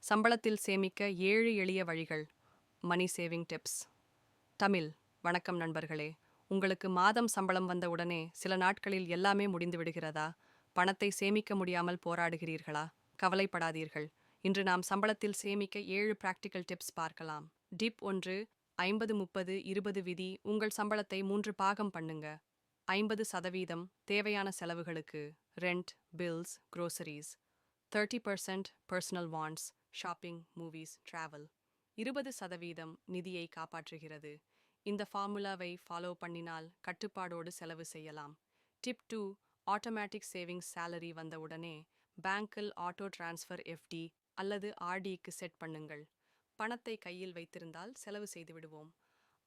சம்பளத்தில் சேமிக்க 7 எளிய வழிகள். Money saving tips. தமிழ். வணக்கம் நண்பர்களே. உங்களுக்கு மாதம் சம்பளம் வந்த உடனே சில நாட்களில் எல்லாமே முடிந்து விடுகிறதா? பணத்தை சேமிக்க முடியாமல் போராடுகிறீர்களா? கவலைப்படாதீர்கள். இன்று நாம் சம்பளத்தில் சேமிக்க 7 பிராக்டிக்கல் டிப்ஸ் பார்க்கலாம். டிப் 1. 50-30-20 விதி. உங்கள் சம்பளத்தை 3 பாகம் பண்ணுங்க. 50% தேவையான செலவுகளுக்கு, rent, bills, groceries. 30% personal wants, shopping, movies, travel. 20% நிதியை காப்பாற்றுகிறது. இந்த ஃபார்முலாவை ஃபாலோ பண்ணினால் கட்டுப்பாடோடு செலவு செய்யலாம். டிப் 2. Automatic savings. சேலரி வந்தவுடனே பேங்கில் ஆட்டோ டிரான்ஸ்ஃபர் எஃப்டி அல்லது ஆர்டிக்கு செட் பண்ணுங்கள். பணத்தை கையில் வைத்திருந்தால் செலவு செய்து விடுவோம்.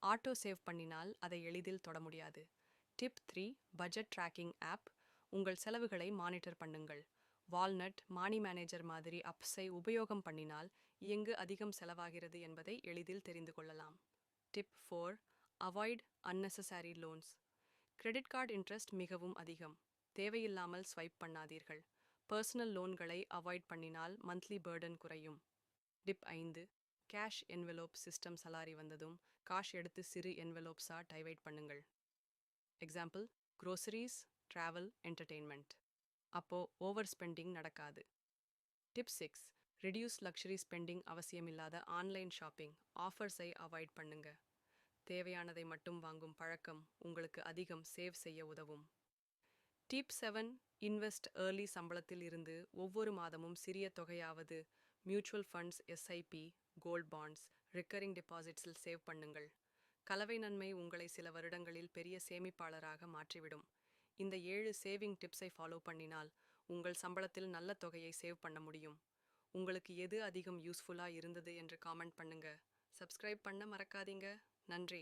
ஆட்டோ சேவ் பண்ணினால் அதை எளிதில் தொட முடியாது. டிப் 3. Budget tracking app. உங்கள் செலவுகளை மானிட்டர் பண்ணுங்கள். வால்நட், மானி மேனேஜர் மாதிரி அப்ஸை உபயோகம் பண்ணினால் எங்கு அதிகம் செலவாகிறது என்பதை எளிதில் தெரிந்து கொள்ளலாம். Tip 4. Avoid unnecessary loans. Credit card interest மிகவும் அதிகம். தேவையில்லாமல் ஸ்வைப் பண்ணாதீர்கள். பர்சனல் லோன்களை அவாய்ட் பண்ணினால் மந்த்லி பர்டன் குறையும். Tip 5. Cash envelope system. Salary வந்ததும் காஷ் எடுத்து சிறு என்வெலோப்ஸா டைவைட் பண்ணுங்கள். Example, groceries, travel, entertainment. அப்போ ஓவர் ஸ்பெண்டிங் நடக்காது. டிப் 6. Reduce luxury spending. அவசியமில்லாத ஆன்லைன் ஷாப்பிங், ஆஃபர்ஸை அவாய்ட் பண்ணுங்க. தேவையானதை மட்டும் வாங்கும் பழக்கம் உங்களுக்கு அதிகம் சேவ் செய்ய உதவும். டிப் 7. Invest early. சம்பளத்தில் இருந்து ஒவ்வொரு மாதமும் சிறிய தொகையாவது mutual funds, SIP, gold bonds, recurring டெபாசிட்ஸில் சேவ் பண்ணுங்கள். கலவை நன்மை உங்களை சில வருடங்களில் பெரிய சேமிப்பாளராக மாற்றிவிடும். இந்த 7 சேவிங் டிப்ஸை ஃபாலோ பண்ணினால் உங்கள் சம்பளத்தில் நல்ல தொகையை சேவ் பண்ண முடியும். உங்களுக்கு எது அதிகம் யூஸ்ஃபுல்லா இருந்தது என்று காமெண்ட் பண்ணுங்க. சப்ஸ்கிரைப் பண்ண மறக்காதீங்க. நன்றி.